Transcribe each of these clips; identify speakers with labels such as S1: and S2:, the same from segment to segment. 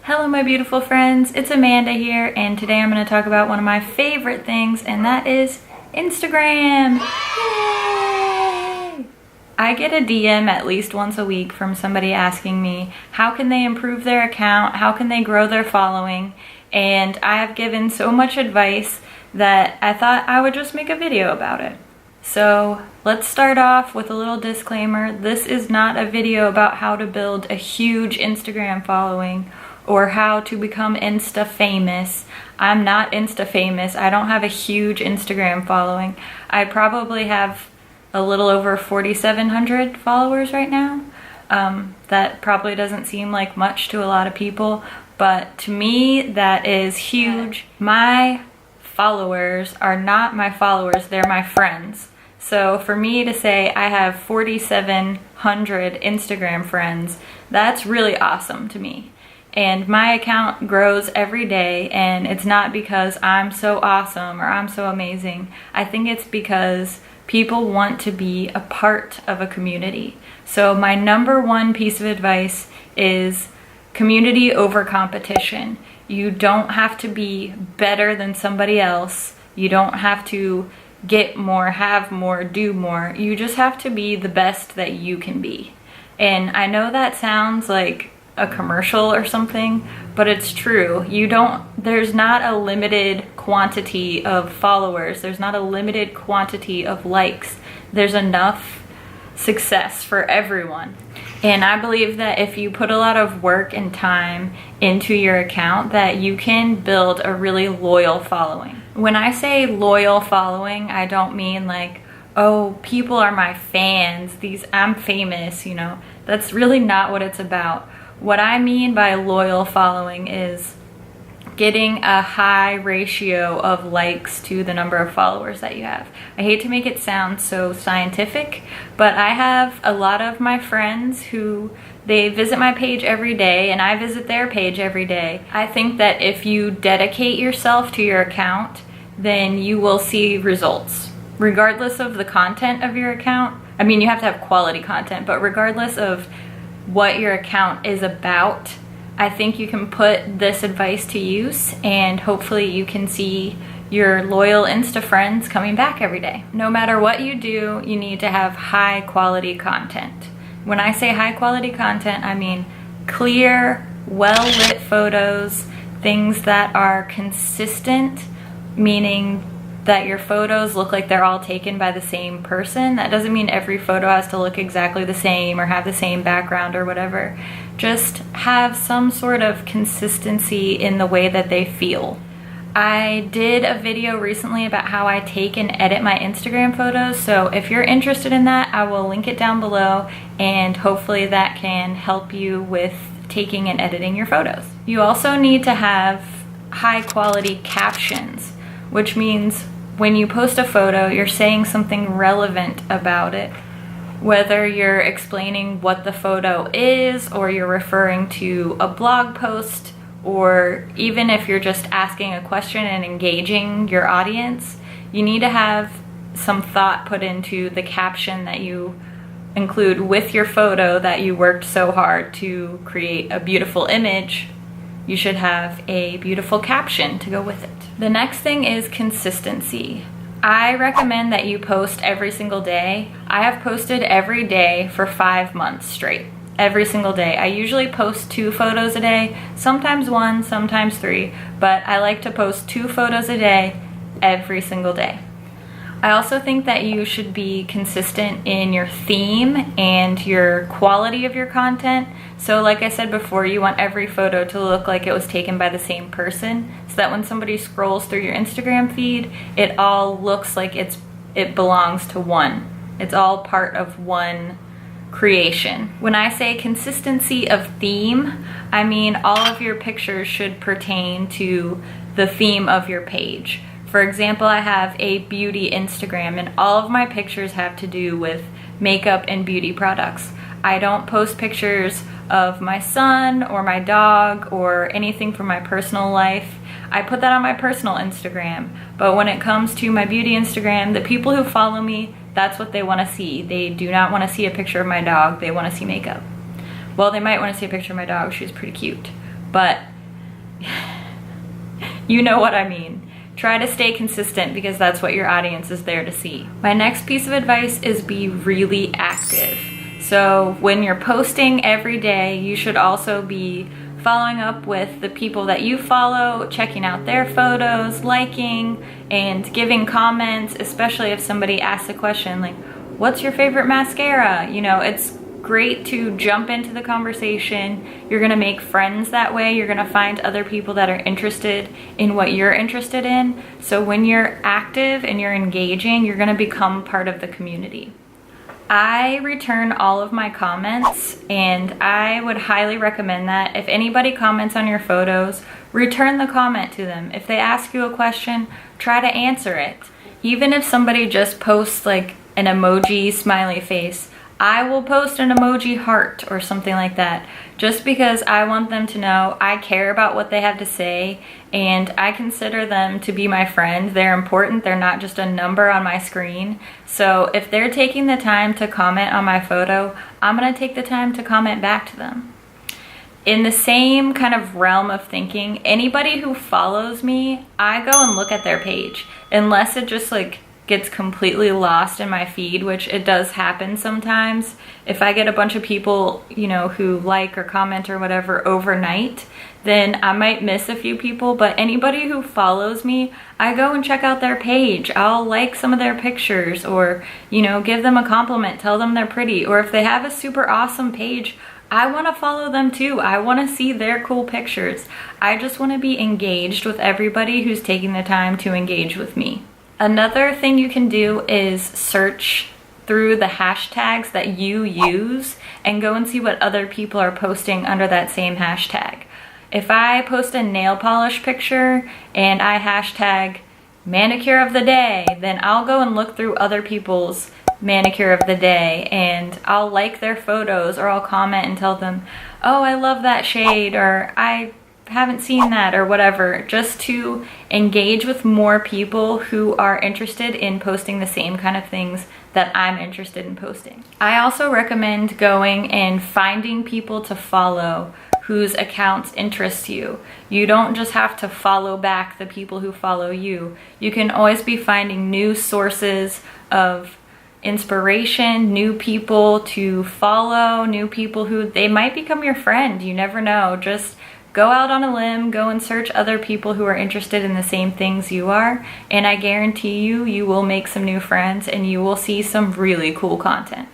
S1: Hello my beautiful friends, it's Amanda here, and today I'm going to talk about one of my favorite things, and that is Instagram. Yay! I get a DM at least once a week from somebody asking me how can they improve their account, how can they grow their following, and I have given so much advice that I thought I would just make a video about it. So let's start off with a little disclaimer. This is not a video about how to build a huge Instagram following or how to become Insta famous. I'm not Insta famous. I don't have a huge Instagram following. I probably have a little over 4,700 followers right now. That probably doesn't seem like much to a lot of people, but to me that is huge. My followers are not my followers, they're my friends. So for me to say I have 4,700 Instagram friends, that's really awesome to me. And my account grows every day, and it's not because I'm so awesome or I'm so amazing. I think it's because people want to be a part of a community. So my number one piece of advice is community over competition. You don't have to be better than somebody else. You don't have to get more, have more, do more. You just have to be the best that you can be. And I know that sounds like a commercial or something, but it's true. There's not a limited quantity of followers. There's not a limited quantity of likes. There's enough success for everyone. And I believe that if you put a lot of work and time into your account, that you can build a really loyal following. When I say loyal following, I don't mean like, oh, people are my fans, I'm famous, you know. That's really not what it's about. What I mean by loyal following is getting a high ratio of likes to the number of followers that you have. I hate to make it sound so scientific, but I have a lot of my friends who they visit my page every day and I visit their page every day. I think that if you dedicate yourself to your account, then you will see results. Regardless of the content of your account, I mean, you have to have quality content, but regardless of what your account is about, I think you can put this advice to use and hopefully you can see your loyal Insta friends coming back every day. No matter what you do, you need to have high quality content. When I say high quality content, I mean clear, well-lit photos, things that are consistent, meaning that your photos look like they're all taken by the same person. That doesn't mean every photo has to look exactly the same or have the same background or whatever. Just have some sort of consistency in the way that they feel. I did a video recently about how I take and edit my Instagram photos, so if you're interested in that, I will link it down below, and hopefully that can help you with taking and editing your photos. You also need to have high quality captions, which means when you post a photo, you're saying something relevant about it. Whether you're explaining what the photo is, or you're referring to a blog post, or even if you're just asking a question and engaging your audience, you need to have some thought put into the caption that you include with your photo that you worked so hard to create a beautiful image. You should have a beautiful caption to go with it. The next thing is consistency. I recommend that you post every single day. I have posted every day for 5 months straight. Every single day. I usually post 2 photos a day, sometimes 1, sometimes 3, but I like to post 2 photos a day every single day. I also think that you should be consistent in your theme and your quality of your content. So like I said before, you want every photo to look like it was taken by the same person, so that when somebody scrolls through your Instagram feed, it all looks like it belongs to one. It's all part of one creation. When I say consistency of theme, I mean all of your pictures should pertain to the theme of your page. For example, I have a beauty Instagram and all of my pictures have to do with makeup and beauty products. I don't post pictures of my son or my dog or anything from my personal life. I put that on my personal Instagram. But when it comes to my beauty Instagram, the people who follow me, that's what they want to see. They do not want to see a picture of my dog. They want to see makeup. Well, they might want to see a picture of my dog. She's pretty cute. But You know what I mean. Try to stay consistent because that's what your audience is there to see. My next piece of advice is be really active. So when you're posting every day, you should also be following up with the people that you follow, checking out their photos, liking, and giving comments, especially if somebody asks a question like, what's your favorite mascara? You know, it's great to jump into the conversation. You're gonna make friends that way. You're gonna find other people that are interested in what you're interested in. So when you're active and you're engaging, you're gonna become part of the community. I return all of my comments, and I would highly recommend that. If anybody comments on your photos, return the comment to them. If they ask you a question, try to answer it. Even if somebody just posts like an emoji smiley face, I will post an emoji heart or something like that, just because I want them to know I care about what they have to say and I consider them to be my friend. They're important. They're not just a number on my screen. So if they're taking the time to comment on my photo, I'm gonna take the time to comment back to them. In the same kind of realm of thinking, anybody who follows me, I go and look at their page, unless it just like gets completely lost in my feed, which it does happen sometimes. If I get a bunch of people, you know, who like or comment or whatever overnight, then I might miss a few people, but anybody who follows me, I go and check out their page. I'll like some of their pictures, or, you know, give them a compliment, tell them they're pretty, or if they have a super awesome page, I want to follow them too. I want to see their cool pictures. I just want to be engaged with everybody who's taking the time to engage with me. Another thing you can do is search through the hashtags that you use and go and see what other people are posting under that same hashtag. If I post a nail polish picture and I hashtag manicure of the day, then I'll go and look through other people's manicure of the day and I'll like their photos, or I'll comment and tell them, oh, I love that shade, or I haven't seen that, or whatever, just to engage with more people who are interested in posting the same kind of things that I'm interested in posting. I also recommend going and finding people to follow whose accounts interest you. You don't just have to follow back the people who follow you. You can always be finding new sources of inspiration, new people to follow, new people who they might become your friend. You never know. Just go out on a limb, go and search other people who are interested in the same things you are, and I guarantee you, you will make some new friends and you will see some really cool content.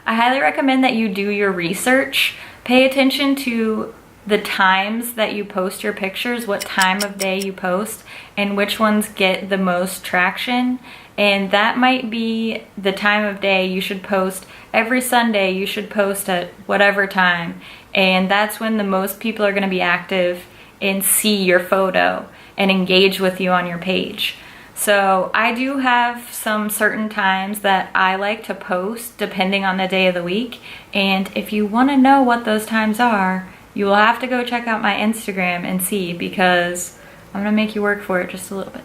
S1: I highly recommend that you do your research. Pay attention to the times that you post your pictures, what time of day you post, and which ones get the most traction. And that might be the time of day you should post. Every Sunday you should post at whatever time. And that's when the most people are going to be active and see your photo and engage with you on your page. So I do have some certain times that I like to post depending on the day of the week. And if you want to know what those times are, you will have to go check out my Instagram and see, because I'm going to make you work for it just a little bit.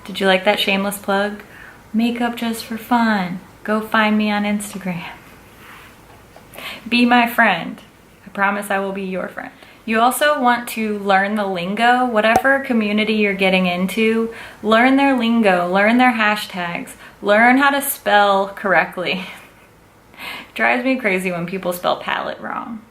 S1: Did you like that shameless plug? Makeup.Just.For.Fun. Go find me on Instagram. Be my friend. I promise I will be your friend. You also want to learn the lingo. Whatever community you're getting into, learn their lingo, learn their hashtags, learn how to spell correctly. It drives me crazy when people spell palette wrong.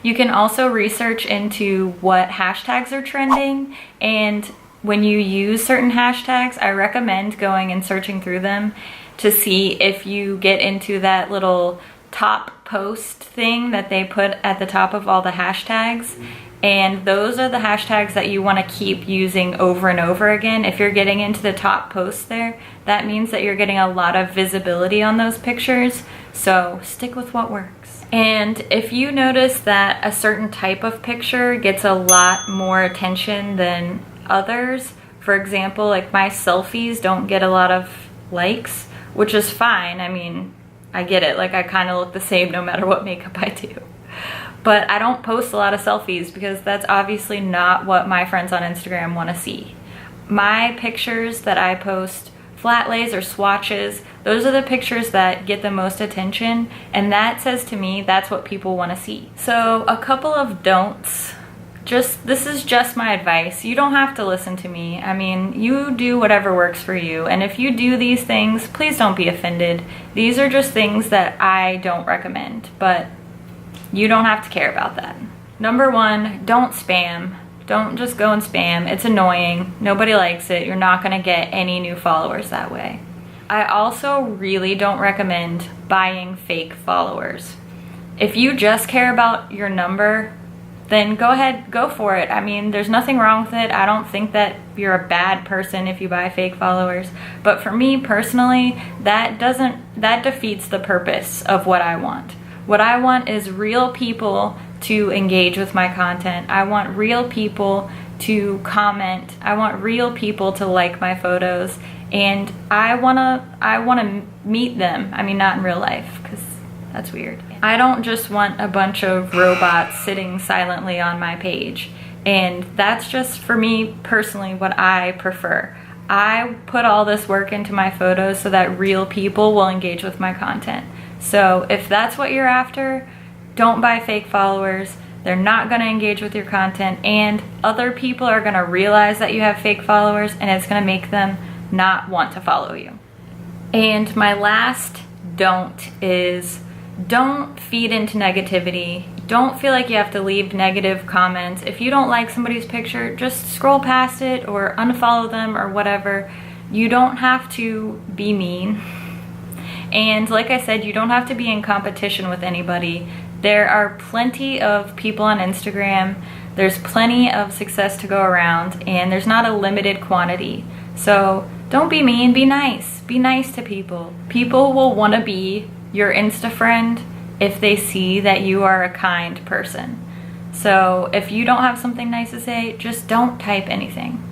S1: You can also research into what hashtags are trending, and when you use certain hashtags, I recommend going and searching through them to see if you get into that little top post thing that they put at the top of all the hashtags. And those are the hashtags that you want to keep using over and over again. If you're getting into the top posts there, that means that you're getting a lot of visibility on those pictures. So stick with what works. And if you notice that a certain type of picture gets a lot more attention than others, for example, like my selfies don't get a lot of likes, which is fine. I mean, I get it. Like, I kind of look the same no matter what makeup I do. But I don't post a lot of selfies because that's obviously not what my friends on Instagram want to see. My pictures that I post, flat lays or swatches, Those are the pictures that get the most attention, and that says to me that's what people want to see. So a couple of don'ts. This is just my advice. You don't have to listen to me. I mean, you do whatever works for you. And if you do these things, please don't be offended. These are just things that I don't recommend, but you don't have to care about that. Number one, don't spam. Don't just go and spam. It's annoying. Nobody likes it. You're not gonna get any new followers that way. I also really don't recommend buying fake followers. If you just care about your number, then go ahead, go for it. I mean, there's nothing wrong with it. I don't think that you're a bad person if you buy fake followers. But for me personally, that defeats the purpose of what I want. What I want is real people to engage with my content. I want real people to comment. I want real people to like my photos. And I wanna meet them. I mean, not in real life, because that's weird. I don't just want a bunch of robots sitting silently on my page. And that's just, for me personally, what I prefer. I put all this work into my photos so that real people will engage with my content. So if that's what you're after, don't buy fake followers. They're not gonna engage with your content, and other people are gonna realize that you have fake followers, and it's gonna make them not want to follow you. And my last don't is, don't feed into negativity. Don't feel like you have to leave negative comments. If you don't like somebody's picture, just scroll past it or unfollow them or whatever. You don't have to be mean. And like I said, you don't have to be in competition with anybody. There are plenty of people on Instagram. There's plenty of success to go around, and there's not a limited quantity. So don't be mean, be nice. Be nice to people. People will want to be your Insta friend if they see that you are a kind person. So if you don't have something nice to say, just don't type anything.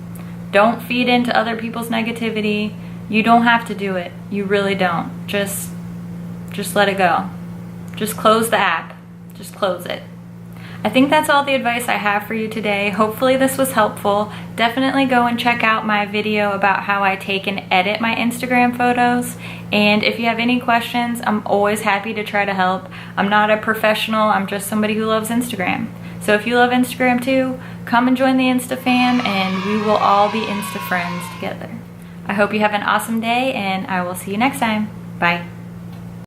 S1: Don't feed into other people's negativity. You don't have to do it. You really don't. Just let it go. Just close the app. Just close it. I think that's all the advice I have for you today. Hopefully this was helpful. Definitely go and check out my video about how I take and edit my Instagram photos. And if you have any questions, I'm always happy to try to help. I'm not a professional, I'm just somebody who loves Instagram. So if you love Instagram too, come and join the InstaFam, and we will all be Insta friends together. I hope you have an awesome day, and I will see you next time. Bye.